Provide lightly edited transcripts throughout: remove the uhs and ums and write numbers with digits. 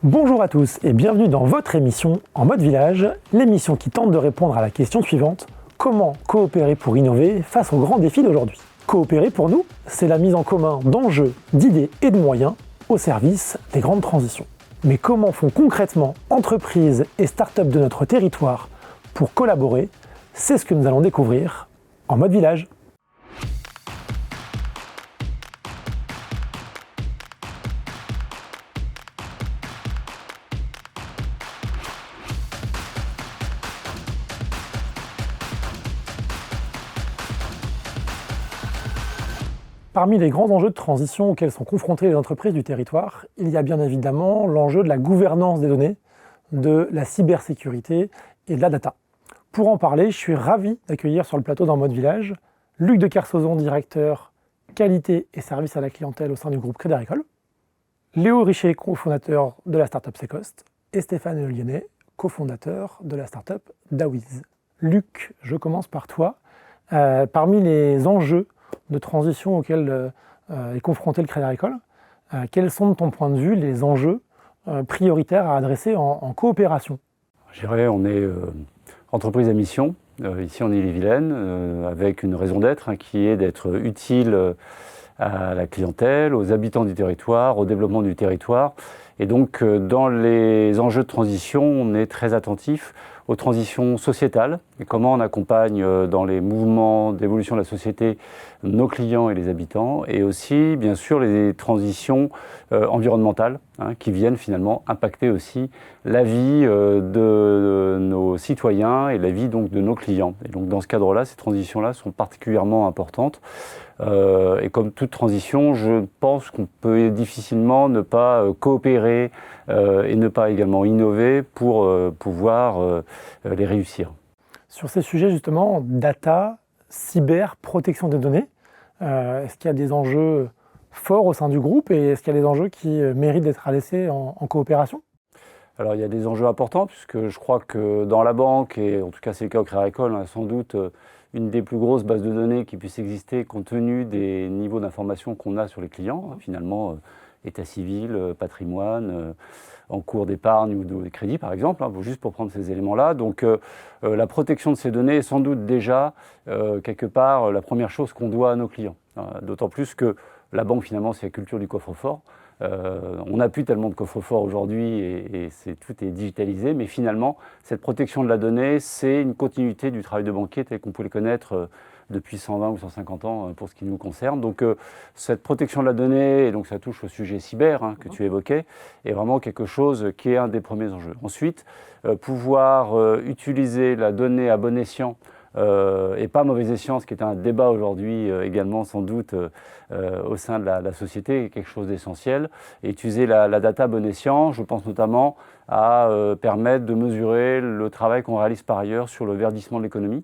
Bonjour à tous et bienvenue dans votre émission En mode village, l'émission qui tente de répondre à la question suivante: comment coopérer pour innover face aux grands défis d'aujourd'hui? Coopérer pour nous, c'est la mise en commun d'enjeux, d'idées et de moyens au service des grandes transitions. Mais comment font concrètement entreprises et startups de notre territoire pour collaborer? C'est ce que nous allons découvrir en mode village. Parmi les grands enjeux de transition auxquels sont confrontées les entreprises du territoire, il y a bien évidemment l'enjeu de la gouvernance des données, de la cybersécurité et de la data. Pour en parler, je suis ravi d'accueillir sur le plateau d'En mode village Luc de Kersauzon, directeur qualité et service à la clientèle au sein du groupe Crédit Agricole, Léo Richer, cofondateur de la startup Secost, et Stéphane Lyonnais, cofondateur de la startup Dawiz. Luc, je commence par toi. Parmi les enjeux de transition auxquels est confronté le Crédit Agricole, quels sont de ton point de vue les enjeux prioritaires à adresser en coopération? Je dirais on est entreprise à mission, ici en Ille-et-Vilaine, avec une raison d'être qui est d'être utile à la clientèle, aux habitants du territoire, au développement du territoire. Et donc dans les enjeux de transition, on est très attentif aux transitions sociétales et comment on accompagne dans les mouvements d'évolution de la société nos clients et les habitants, et aussi bien sûr les transitions environnementales qui viennent finalement impacter aussi la vie de nos citoyens et la vie donc de nos clients. Et donc dans ce cadre-là, ces transitions-là sont particulièrement importantes. Et comme toute transition, je pense qu'on peut difficilement ne pas coopérer et ne pas également innover pour pouvoir les réussir. Sur ces sujets justement, data, cyber, protection des données, est-ce qu'il y a des enjeux forts au sein du groupe et est-ce qu'il y a des enjeux qui méritent d'être adressés en coopération? Alors il y a des enjeux importants puisque je crois que dans la banque, et en tout cas c'est le cas au Crédit Agricole, on a sans doute une des plus grosses bases de données qui puisse exister compte tenu des niveaux d'information qu'on a sur les clients, finalement état civil, patrimoine, en cours d'épargne ou de crédit par exemple, juste pour prendre ces éléments-là. Donc la protection de ces données est sans doute déjà quelque part la première chose qu'on doit à nos clients. D'autant plus que la banque finalement c'est la culture du coffre-fort. On n'a plus tellement de coffre-fort aujourd'hui et tout est digitalisé, mais finalement, cette protection de la donnée, c'est une continuité du travail de banquier tel qu'on peut le connaître depuis 120 ou 150 ans pour ce qui nous concerne. Donc cette protection de la donnée, et donc ça touche au sujet cyber que tu évoquais, est vraiment quelque chose qui est un des premiers enjeux. Ensuite, pouvoir utiliser la donnée à bon escient, et pas mauvais escient, ce qui est un débat aujourd'hui également sans doute au sein de la société, est quelque chose d'essentiel. Et utiliser la data à bon escient, je pense notamment à permettre de mesurer le travail qu'on réalise par ailleurs sur le verdissement de l'économie,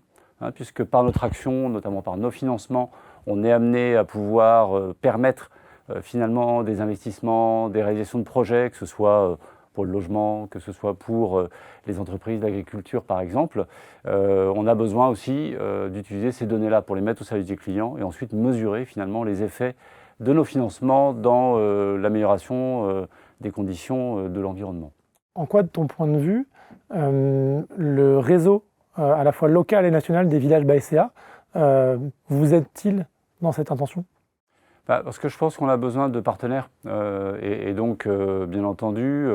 puisque par notre action, notamment par nos financements, on est amené à pouvoir permettre finalement des investissements, des réalisations de projets, que ce soit pour le logement, que ce soit pour les entreprises d'agriculture par exemple. On a besoin aussi d'utiliser ces données-là pour les mettre au service des clients et ensuite mesurer finalement les effets de nos financements dans l'amélioration des conditions de l'environnement. En quoi, de ton point de vue, le réseau à la fois local et national des villages BASCA vous aide-t-il dans cette intention? Parce que je pense qu'on a besoin de partenaires et donc bien entendu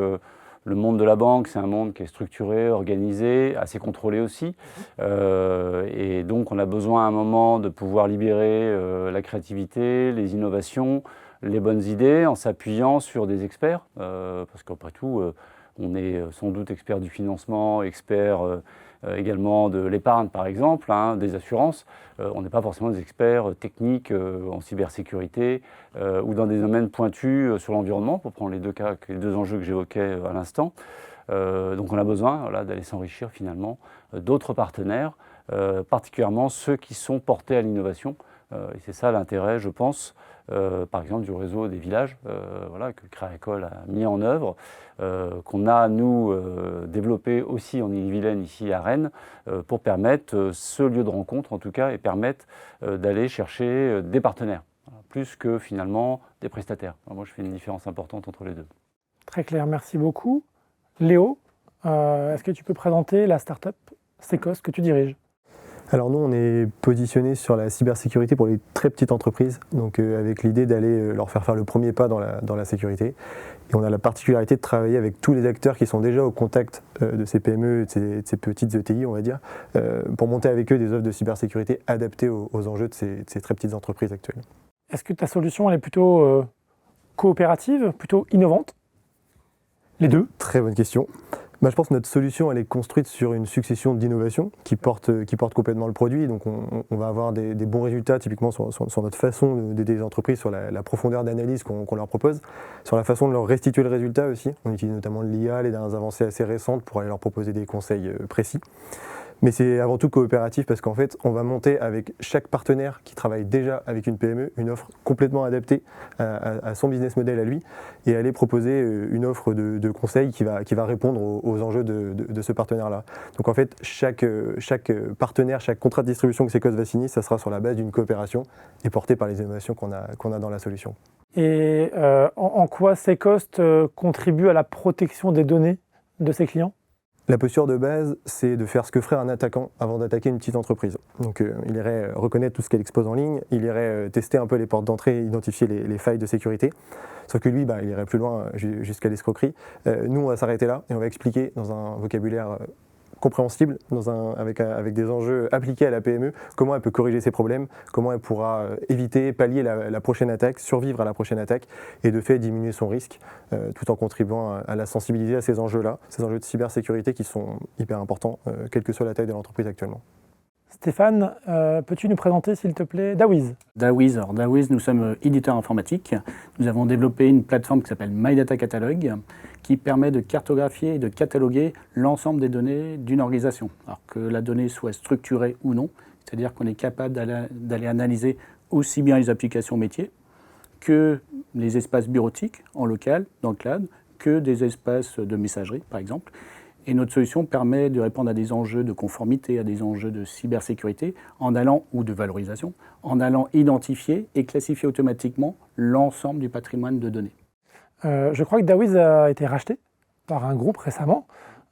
le monde de la banque, c'est un monde qui est structuré, organisé, assez contrôlé aussi et donc on a besoin à un moment de pouvoir libérer la créativité, les innovations, les bonnes idées en s'appuyant sur des experts parce qu'après tout on est sans doute expert du financement, expert également de l'épargne par exemple, des assurances. On n'est pas forcément des experts techniques en cybersécurité ou dans des domaines pointus sur l'environnement, pour prendre les deux enjeux que j'évoquais à l'instant. Donc on a besoin d'aller s'enrichir finalement d'autres partenaires, particulièrement ceux qui sont portés à l'innovation. Et c'est ça l'intérêt, je pense, par exemple du réseau des villages que le Crédit Agricole a mis en œuvre, qu'on a nous développé aussi en Ille-et-Vilaine, ici à Rennes, pour permettre ce lieu de rencontre en tout cas et permettre d'aller chercher des partenaires, plus que finalement des prestataires. Alors moi je fais une différence importante entre les deux. Très clair, merci beaucoup. Léo, est-ce que tu peux présenter la startup Secos que tu diriges? Alors nous, on est positionné sur la cybersécurité pour les très petites entreprises, donc avec l'idée d'aller leur faire le premier pas dans la sécurité. Et on a la particularité de travailler avec tous les acteurs qui sont déjà au contact de ces PME, de ces petites ETI, on va dire, pour monter avec eux des offres de cybersécurité adaptées aux enjeux de ces très petites entreprises actuelles. Est-ce que ta solution elle est plutôt coopérative, plutôt innovante? Les deux? Très bonne question. Je pense que notre solution elle est construite sur une succession d'innovations qui portent complètement le produit. Donc on va avoir des bons résultats typiquement sur notre façon d'aider les entreprises, sur la profondeur d'analyse qu'on leur propose, sur la façon de leur restituer le résultat aussi. On utilise notamment l'IA, les dernières avancées assez récentes pour aller leur proposer des conseils précis. Mais c'est avant tout coopératif parce qu'en fait, on va monter avec chaque partenaire qui travaille déjà avec une PME une offre complètement adaptée à son business model à lui et aller proposer une offre de conseil qui va répondre aux enjeux de ce partenaire-là. Donc en fait, chaque partenaire, chaque contrat de distribution que Secos va signer, ça sera sur la base d'une coopération et porté par les innovations qu'on a dans la solution. Et en quoi Secos contribue à la protection des données de ses clients? La posture de base, c'est de faire ce que ferait un attaquant avant d'attaquer une petite entreprise. Donc il irait reconnaître tout ce qu'elle expose en ligne, il irait tester un peu les portes d'entrée, identifier les failles de sécurité. Sauf que lui, il irait plus loin jusqu'à l'escroquerie. Nous, on va s'arrêter là et on va expliquer dans un vocabulaire compréhensible, avec des enjeux appliqués à la PME, comment elle peut corriger ses problèmes, comment elle pourra éviter, pallier la prochaine attaque, survivre à la prochaine attaque et de fait diminuer son risque tout en contribuant à la sensibiliser à ces enjeux-là, ces enjeux de cybersécurité qui sont hyper importants, quelle que soit la taille de l'entreprise actuellement. Stéphane, peux-tu nous présenter s'il te plaît Dawiz? Dawiz, nous sommes éditeurs informatiques. Nous avons développé une plateforme qui s'appelle My Data Catalog qui permet de cartographier et de cataloguer l'ensemble des données d'une organisation. Alors que la donnée soit structurée ou non, c'est-à-dire qu'on est capable d'aller analyser aussi bien les applications métiers que les espaces bureautiques en local, dans le cloud, que des espaces de messagerie par exemple. Et notre solution permet de répondre à des enjeux de conformité, à des enjeux de cybersécurité, ou de valorisation, en allant identifier et classifier automatiquement l'ensemble du patrimoine de données. Je crois que Dawiz a été racheté par un groupe récemment.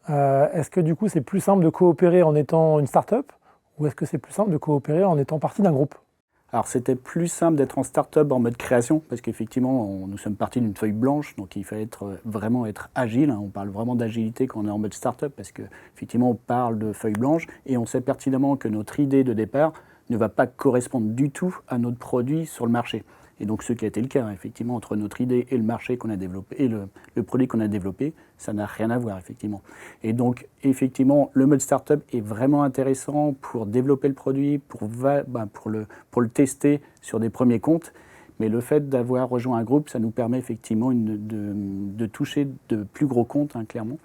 Est-ce que du coup c'est plus simple de coopérer en étant une start-up ou est-ce que c'est plus simple de coopérer en étant partie d'un groupe? Alors c'était plus simple d'être en start-up en mode création parce qu'effectivement nous sommes partis d'une feuille blanche, donc il fallait vraiment être agile. On parle vraiment d'agilité quand on est en mode start-up parce qu'effectivement on parle de feuille blanche et on sait pertinemment que notre idée de départ ne va pas correspondre du tout à notre produit sur le marché. Et donc ce qui a été le cas, effectivement, entre notre idée et le marché qu'on a développé, et le produit qu'on a développé, ça n'a rien à voir, effectivement. Et donc, effectivement, le mode startup est vraiment intéressant pour développer le produit, pour le tester sur des premiers comptes. Mais le fait d'avoir rejoint un groupe, ça nous permet effectivement de toucher de plus gros comptes, clairement,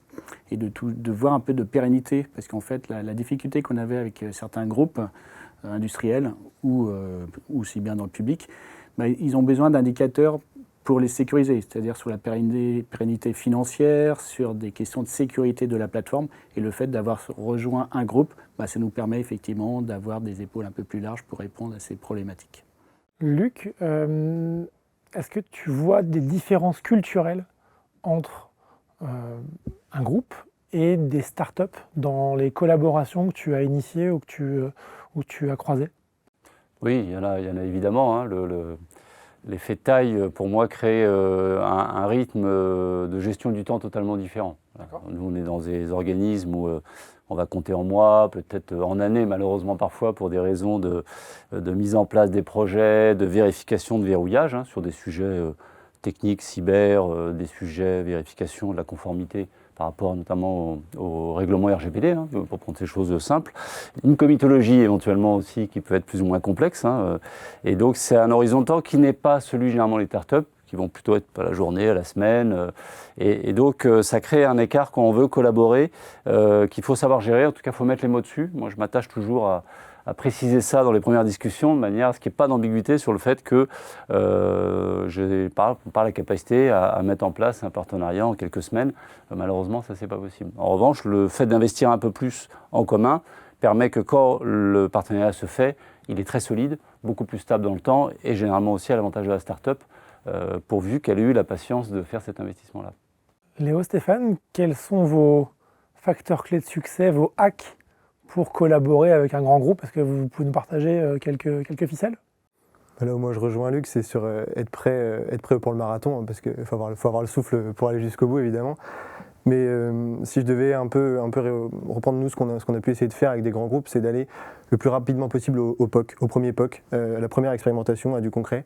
et de voir un peu de pérennité. Parce qu'en fait, la difficulté qu'on avait avec certains groupes industriels ou aussi bien dans le public, ils ont besoin d'indicateurs pour les sécuriser, c'est-à-dire sur la pérennité financière, sur des questions de sécurité de la plateforme. Et le fait d'avoir rejoint un groupe, ça nous permet effectivement d'avoir des épaules un peu plus larges pour répondre à ces problématiques. Luc, est-ce que tu vois des différences culturelles entre un groupe et des startups dans les collaborations que tu as initiées ou que tu as croisées? Oui, il y en a évidemment. L'effet de taille, pour moi, crée un rythme de gestion du temps totalement différent. Nous, on est dans des organismes où on va compter en mois, peut-être en années, malheureusement parfois, pour des raisons de mise en place des projets, de vérification, de verrouillage, sur des sujets techniques, cyber, des sujets vérification de la conformité par rapport notamment au règlement RGPD, pour prendre ces choses simples. Une comitologie éventuellement aussi qui peut être plus ou moins complexe. Et donc c'est un horizon de temps qui n'est pas celui généralement des startups, qui vont plutôt être à la journée, à la semaine. Et donc ça crée un écart quand on veut collaborer, qu'il faut savoir gérer. En tout cas, il faut mettre les mots dessus. Moi, je m'attache toujours à préciser ça dans les premières discussions, de manière à ce qu'il n'y ait pas d'ambiguïté sur le fait que je n'ai pas la capacité à mettre en place un partenariat en quelques semaines. Malheureusement, ça, c'est pas possible. En revanche, le fait d'investir un peu plus en commun permet que quand le partenariat se fait, il est très solide, beaucoup plus stable dans le temps et généralement aussi à l'avantage de la start-up, pourvu qu'elle ait eu la patience de faire cet investissement-là. Léo, Stéphane, quels sont vos facteurs clés de succès, vos hacks pour collaborer avec un grand groupe? Est-ce que vous pouvez nous partager quelques ficelles? Là où moi je rejoins Luc, c'est sur être prêt pour le marathon, hein, parce qu'il faut avoir le souffle pour aller jusqu'au bout, évidemment. Mais si je devais un peu reprendre nous ce qu'on a pu essayer de faire avec des grands groupes, c'est d'aller le plus rapidement possible au POC, au premier POC, la première expérimentation, à du concret,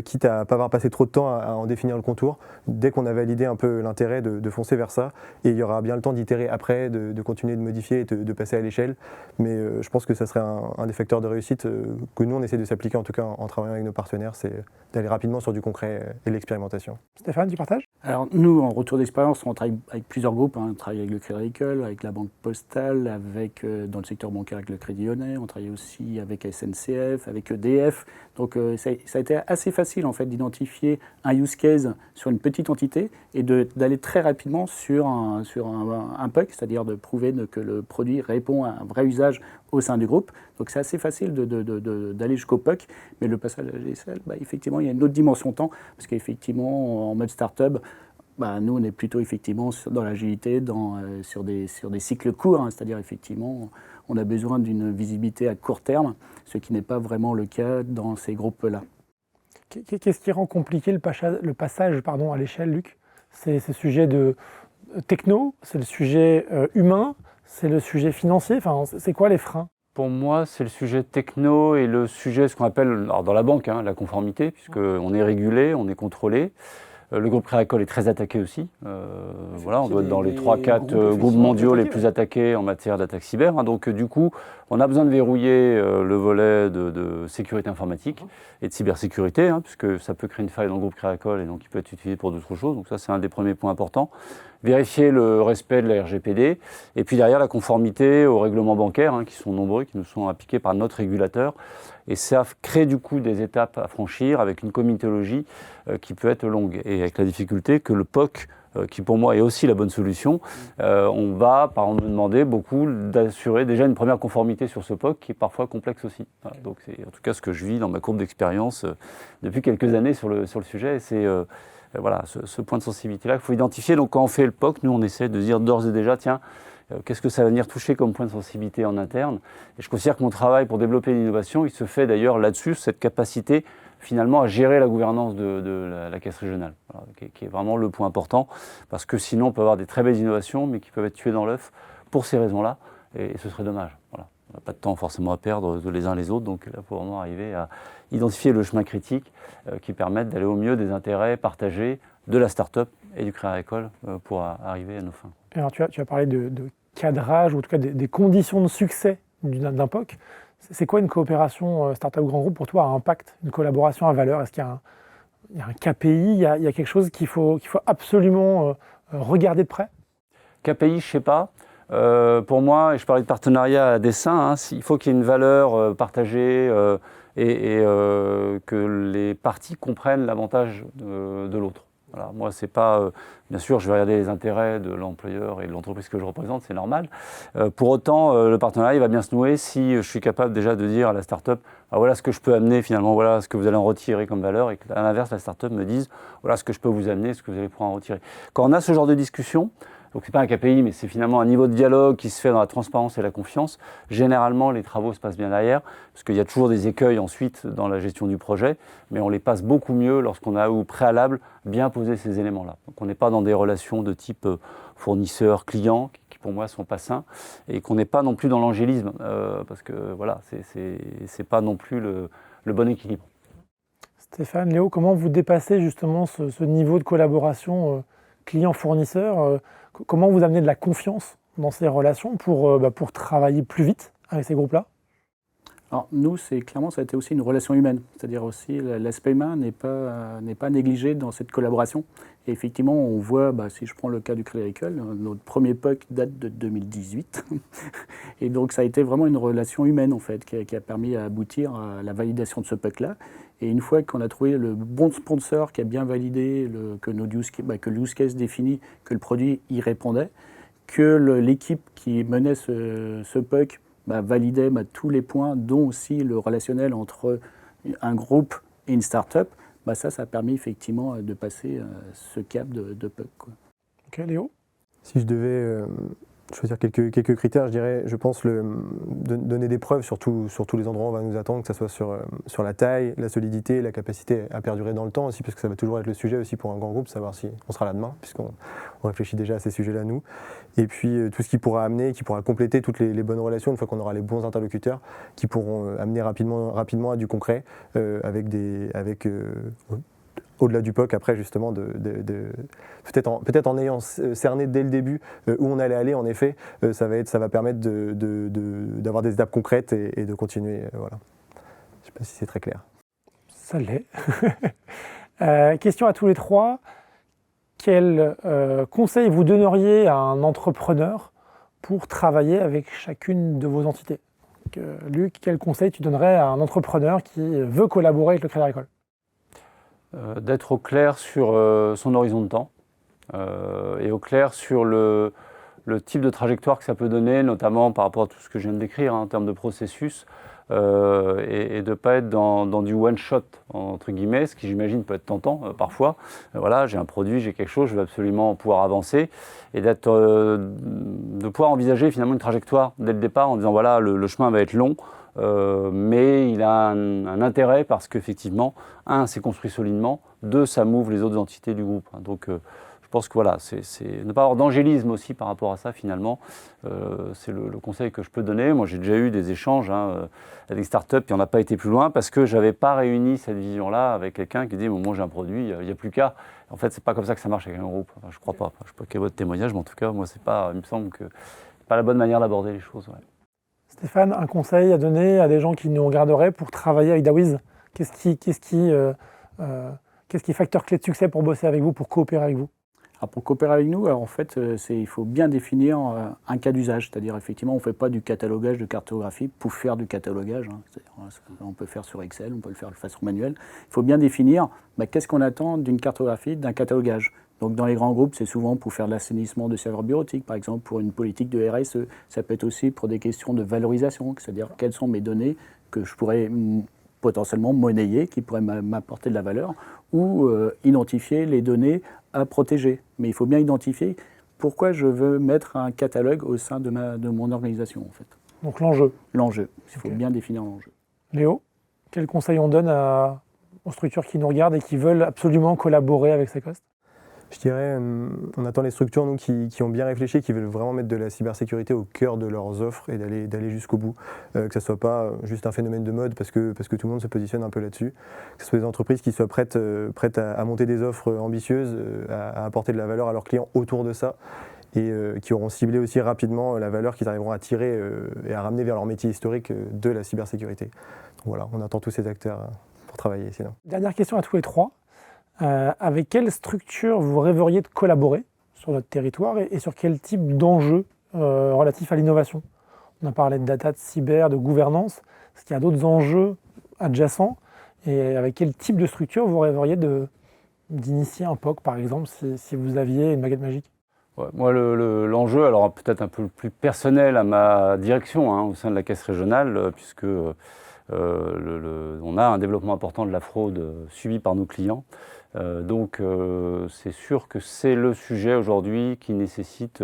quitte à ne pas avoir passé trop de temps à en définir le contour. Dès qu'on a validé un peu l'intérêt de foncer vers ça, et il y aura bien le temps d'itérer après, de continuer de modifier et de passer à l'échelle. Mais je pense que ça serait un des facteurs de réussite que nous on essaie de s'appliquer, en tout cas en travaillant avec nos partenaires, c'est d'aller rapidement sur du concret et de l'expérimentation. Stéphane, tu partages? Alors nous, en retour d'expérience, on travaille avec plusieurs groupes. On travaille avec le Crédit Agricole, avec la Banque Postale, dans le secteur bancaire avec le Crédit Lyonnais. On travaille aussi avec SNCF, avec EDF. Donc ça a été assez facile en fait d'identifier un use case sur une petite entité et d'aller très rapidement sur un POC, c'est-à-dire de prouver que le produit répond à un vrai usage au sein du groupe. Donc c'est assez facile d'aller jusqu'au POC, mais le passage à l'échelle, effectivement, il y a une autre dimension temps, parce qu'effectivement, en mode start-up, nous, on est plutôt effectivement dans l'agilité, sur des cycles courts, hein, c'est-à-dire effectivement, on a besoin d'une visibilité à court terme, ce qui n'est pas vraiment le cas dans ces groupes-là. Qu'est-ce qui rend compliqué le passage à l'échelle, Luc? C'est ce sujet de techno, c'est le sujet humain, c'est le sujet financier, enfin, c'est quoi les freins? Pour moi, c'est le sujet techno et le sujet, ce qu'on appelle alors dans la banque, hein, la conformité, puisqu'on est régulé, on est contrôlé. Le groupe Crédit Agricole est très attaqué aussi. Voilà, on doit être dans les 3-4 groupes mondiaux les plus attaqués en matière d'attaque cyber. Hein. Donc du coup, on a besoin de verrouiller le volet de sécurité informatique et de cybersécurité, hein, puisque ça peut créer une faille dans le groupe Crédit Agricole et donc il peut être utilisé pour d'autres choses. Donc ça, c'est un des premiers points importants. Vérifier le respect de la RGPD et puis derrière la conformité aux règlements bancaires, hein, qui sont nombreux, qui nous sont appliqués par notre régulateur. Et ça crée du coup des étapes à franchir avec une comitologie qui peut être longue. Et avec la difficulté que le POC, qui pour moi est aussi la bonne solution, on va par exemple me demander beaucoup d'assurer déjà une première conformité sur ce POC qui est parfois complexe aussi. Voilà, donc c'est en tout cas ce que je vis dans ma courbe d'expérience depuis quelques années sur le sujet. C'est voilà, ce point de sensibilité-là qu'il faut identifier. Donc quand on fait le POC, nous on essaie de dire d'ores et déjà, tiens, qu'est-ce que ça va venir toucher comme point de sensibilité en interne? Et je considère que mon travail pour développer l'innovation, il se fait d'ailleurs là-dessus, cette capacité finalement à gérer la gouvernance de la caisse régionale, voilà, qui est vraiment le point important, parce que sinon on peut avoir des très belles innovations, mais qui peuvent être tuées dans l'œuf pour ces raisons-là, et ce serait dommage. Voilà. On n'a pas de temps forcément à perdre les uns les autres, donc là il faut vraiment arriver à identifier le chemin critique qui permette d'aller au mieux des intérêts partagés de la start-up et du Crédit Agricole pour arriver à nos fins. Alors tu as parlé de cadrage, ou en tout cas des conditions de succès d'un POC. C'est quoi une coopération start-up grand groupe pour toi à impact, une collaboration à valeur? Est-ce qu'il y a un KPI, il y a quelque chose qu'il faut absolument regarder de près? KPI, je ne sais pas. Pour moi, et je parlais de partenariat à dessein, hein, il faut qu'il y ait une valeur partagée et que les parties comprennent l'avantage de l'autre. Voilà, moi, c'est pas. Bien sûr, je vais regarder les intérêts de l'employeur et de l'entreprise que je représente, c'est normal. Pour autant, le partenariat il va bien se nouer si je suis capable déjà de dire à la start-up voilà ce que je peux amener finalement, voilà ce que vous allez en retirer comme valeur, et qu'à l'inverse, la start-up me dise voilà ce que je peux vous amener, ce que vous allez pouvoir en retirer. Quand on a ce genre de discussion, donc c'est pas un KPI, mais c'est finalement un niveau de dialogue qui se fait dans la transparence et la confiance. Généralement, les travaux se passent bien derrière, parce qu'il y a toujours des écueils ensuite dans la gestion du projet, mais on les passe beaucoup mieux lorsqu'on a au préalable bien posé ces éléments-là. Donc on n'est pas dans des relations de type fournisseur-client, qui pour moi sont pas sains, et qu'on n'est pas non plus dans l'angélisme, parce que voilà, c'est pas non plus le bon équilibre. Stéphane, Léo, comment vous dépassez justement ce niveau de collaboration client-fournisseur? Comment vous amenez de la confiance dans ces relations pour travailler plus vite avec ces groupes-là? Alors nous, clairement, ça a été aussi une relation humaine. C'est-à-dire aussi, l'aspect humain n'est pas négligé dans cette collaboration. Et effectivement, on voit, si je prends le cas du Crédit Agricole, notre premier POC date de 2018. Et donc, ça a été vraiment une relation humaine, en fait, qui a permis à aboutir à la validation de ce POC-là. Et une fois qu'on a trouvé le bon sponsor qui a bien validé que le use case défini, que le produit y répondait, que l'équipe qui menait ce POC validait tous les points, dont aussi le relationnel entre un groupe et une start-up, ça a permis effectivement de passer ce cap de POC. Ok, Léo? Si je devais choisir quelques critères, je dirais, je pense, donner des preuves sur tous les endroits où on va nous attendre, que ce soit sur la taille, la solidité, la capacité à perdurer dans le temps aussi, parce que ça va toujours être le sujet aussi pour un grand groupe, savoir si on sera là demain, puisqu'on réfléchit déjà à ces sujets-là, nous. Et puis tout ce qui pourra amener, qui pourra compléter toutes les bonnes relations, une fois qu'on aura les bons interlocuteurs, qui pourront amener rapidement à du concret, au-delà du POC, après justement, peut-être en ayant cerné dès le début où on allait aller, en effet, ça va permettre d'avoir des étapes concrètes et de continuer. Voilà. Je ne sais pas si c'est très clair. Ça l'est. Question à tous les trois. Quel conseil vous donneriez à un entrepreneur pour travailler avec chacune de vos entités? Luc, quel conseil tu donnerais à un entrepreneur qui veut collaborer avec le Crédit Agricole? D'être au clair sur son horizon de temps et au clair sur le type de trajectoire que ça peut donner, notamment par rapport à tout ce que je viens de décrire en termes de processus, et de ne pas être dans du one-shot, entre guillemets, ce qui j'imagine peut être tentant parfois. Voilà, j'ai un produit, j'ai quelque chose, je veux absolument pouvoir avancer, et de pouvoir envisager finalement une trajectoire dès le départ en disant voilà, le chemin va être long, mais il a un intérêt parce qu'effectivement, un, c'est construit solidement, deux, ça m'ouvre les autres entités du groupe. Donc je pense que voilà, c'est ne pas avoir d'angélisme aussi par rapport à ça finalement, c'est le conseil que je peux donner. Moi j'ai déjà eu des échanges avec des startups et on n'a pas été plus loin parce que je n'avais pas réuni cette vision-là avec quelqu'un qui dit moi j'ai un produit, il n'y a plus qu'à. En fait c'est pas comme ça que ça marche avec un groupe, enfin, je crois pas. Je ne sais pas quel est votre témoignage, mais en tout cas moi c'est pas, il me semble que c'est pas la bonne manière d'aborder les choses. Ouais. Stéphane, un conseil à donner à des gens qui nous regarderaient pour travailler avec Dawiz? Qu'est-ce qui est facteur clé de succès pour bosser avec vous, pour coopérer avec vous? Alors pour coopérer avec nous, alors en fait, il faut bien définir un cas d'usage, c'est-à-dire effectivement, on ne fait pas du catalogage de cartographie pour faire du catalogage. On peut le faire sur Excel, on peut le faire de façon manuelle. Il faut bien définir qu'est-ce qu'on attend d'une cartographie, d'un catalogage. Donc dans les grands groupes, c'est souvent pour faire de l'assainissement de serveurs bureautiques, par exemple pour une politique de RSE. Ça peut être aussi pour des questions de valorisation, c'est-à-dire quelles sont mes données que je pourrais potentiellement monnayer, qui pourraient m'apporter de la valeur, ou identifier les données à protéger. Mais il faut bien identifier pourquoi je veux mettre un catalogue au sein de mon organisation, en fait. Donc l'enjeu. L'enjeu. Il faut bien définir l'enjeu. Léo, quel conseil on donne aux structures qui nous regardent et qui veulent absolument collaborer avec Secost? Je dirais, on attend les structures nous, qui ont bien réfléchi, qui veulent vraiment mettre de la cybersécurité au cœur de leurs offres et d'aller jusqu'au bout. Que ce ne soit pas juste un phénomène de mode parce que tout le monde se positionne un peu là-dessus. Que ce soit des entreprises qui soient prêtes à monter des offres ambitieuses, à apporter de la valeur à leurs clients autour de ça. Et qui auront ciblé aussi rapidement la valeur qu'ils arriveront à tirer et à ramener vers leur métier historique de la cybersécurité. Donc voilà, on attend tous ces acteurs pour travailler sinon. Dernière question à tous les trois. Avec quelle structure vous rêveriez de collaborer sur notre territoire et sur quel type d'enjeux relatifs à l'innovation? On a parlé de data, de cyber, de gouvernance. Est-ce qu'il y a d'autres enjeux adjacents? Et avec quel type de structure vous rêveriez d'initier un POC, par exemple, si vous aviez une baguette magique? Ouais, moi, l'enjeu, alors peut-être un peu plus personnel à ma direction au sein de la Caisse régionale, puisque on a un développement important de la fraude subi par nos clients. Donc c'est sûr que c'est le sujet aujourd'hui qui nécessite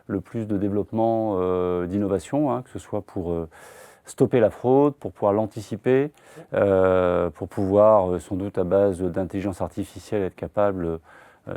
le plus de développement d'innovation, que ce soit pour stopper la fraude, pour pouvoir l'anticiper, pour pouvoir sans doute à base d'intelligence artificielle être capable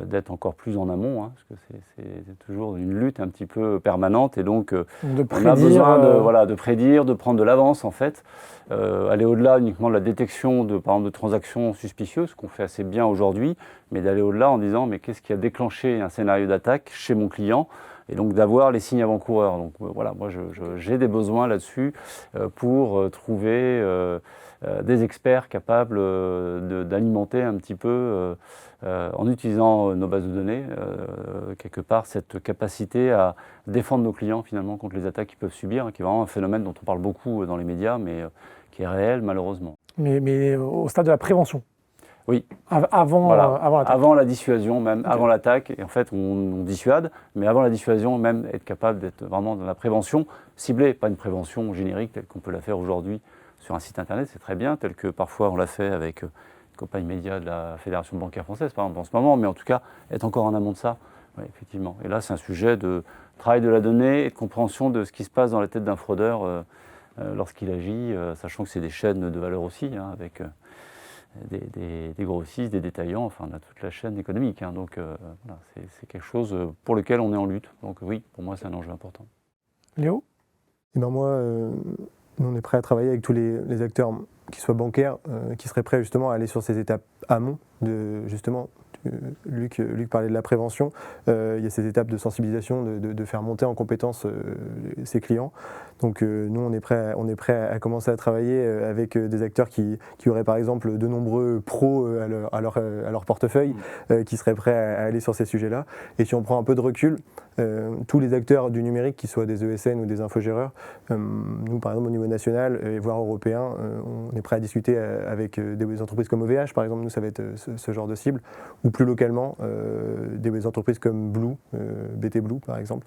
d'être encore plus en amont, parce que c'est toujours une lutte un petit peu permanente et donc on a besoin de prédire, de prendre de l'avance en fait, aller au-delà uniquement de la détection par exemple de transactions suspicieuses, qu'on fait assez bien aujourd'hui, mais d'aller au-delà en disant mais qu'est-ce qui a déclenché un scénario d'attaque chez mon client et donc d'avoir les signes avant-coureurs. Donc voilà, moi j'ai des besoins là-dessus pour trouver des experts capables d'alimenter un petit peu en utilisant nos bases de données, quelque part, cette capacité à défendre nos clients finalement contre les attaques qu'ils peuvent subir, qui est vraiment un phénomène dont on parle beaucoup dans les médias, mais qui est réel malheureusement. Mais au stade de la prévention? Oui. Avant l'attaque? Avant la dissuasion, même okay. Avant l'attaque. Et en fait, on dissuade, mais avant la dissuasion, même être capable d'être vraiment dans la prévention ciblée, pas une prévention générique telle qu'on peut la faire aujourd'hui sur un site internet, c'est très bien, tel que parfois on l'a fait avec campagne média de la Fédération bancaire française, par exemple, en ce moment, mais en tout cas, être encore en amont de ça, Ouais, effectivement. Et là, c'est un sujet de travail de la donnée et de compréhension de ce qui se passe dans la tête d'un fraudeur lorsqu'il agit, sachant que c'est des chaînes de valeur aussi, hein, avec des grossistes, des détaillants, enfin, on a toute la chaîne économique. Hein, donc, voilà, c'est quelque chose pour lequel on est en lutte. Donc oui, pour moi, c'est un enjeu important. Léo? Et ben moi, nous, on est prêt à travailler avec tous les acteurs qui soient bancaires, qui seraient prêts justement à aller sur ces étapes amont de justement. Luc parlait de la prévention, il y a ces étapes de sensibilisation, de faire monter en compétence ses clients. Donc nous, on est prêt à commencer à travailler avec des acteurs qui auraient par exemple de nombreux pros à leur portefeuille, qui seraient prêts à aller sur ces sujets-là. Et si on prend un peu de recul, tous les acteurs du numérique, qu'ils soient des ESN ou des infogéreurs, nous par exemple au niveau national et voire européen, on est prêt à discuter avec des entreprises comme OVH par exemple, nous ça va être ce genre de cible, ou plus localement des entreprises comme Blue, BT Blue par exemple,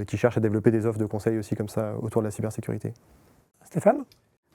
qui cherchent à développer des offres de conseils aussi comme ça autour de la cybersécurité. Stéphane?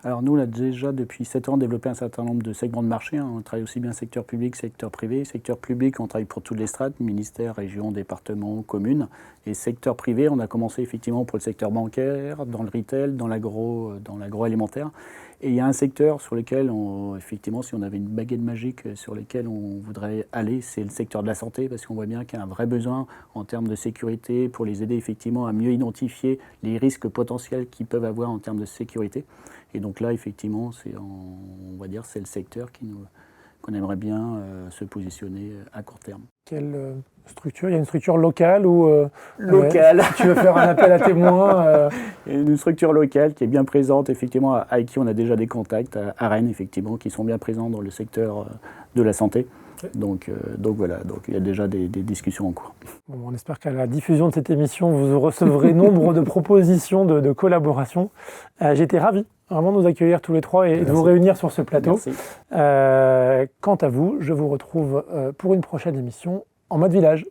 Alors nous, on a déjà depuis 7 ans développé un certain nombre de segments de marché. On travaille aussi bien secteur public, secteur privé. Secteur public, on travaille pour toutes les strates, ministères, régions, départements, communes. Et secteur privé, on a commencé effectivement pour le secteur bancaire, dans le retail, dans l'agroalimentaire. Et il y a un secteur sur lequel, effectivement, si on avait une baguette magique sur lequel on voudrait aller, c'est le secteur de la santé, parce qu'on voit bien qu'il y a un vrai besoin en termes de sécurité pour les aider effectivement à mieux identifier les risques potentiels qu'ils peuvent avoir en termes de sécurité. Et donc là, effectivement, on va dire c'est le secteur qu'on aimerait bien se positionner à court terme. Quelle structure? Il y a une structure locale ou locale. Si tu veux faire un appel à témoins. Il y a une structure locale qui est bien présente, effectivement, avec qui on a déjà des contacts à Rennes, effectivement, qui sont bien présents dans le secteur de la santé. Donc voilà, donc il y a déjà des discussions en cours. Bon, on espère qu'à la diffusion de cette émission, vous recevrez nombre de propositions de collaboration. J'étais ravi vraiment de nous accueillir tous les trois et de vous réunir sur ce plateau. Quant à vous, je vous retrouve pour une prochaine émission en mode village.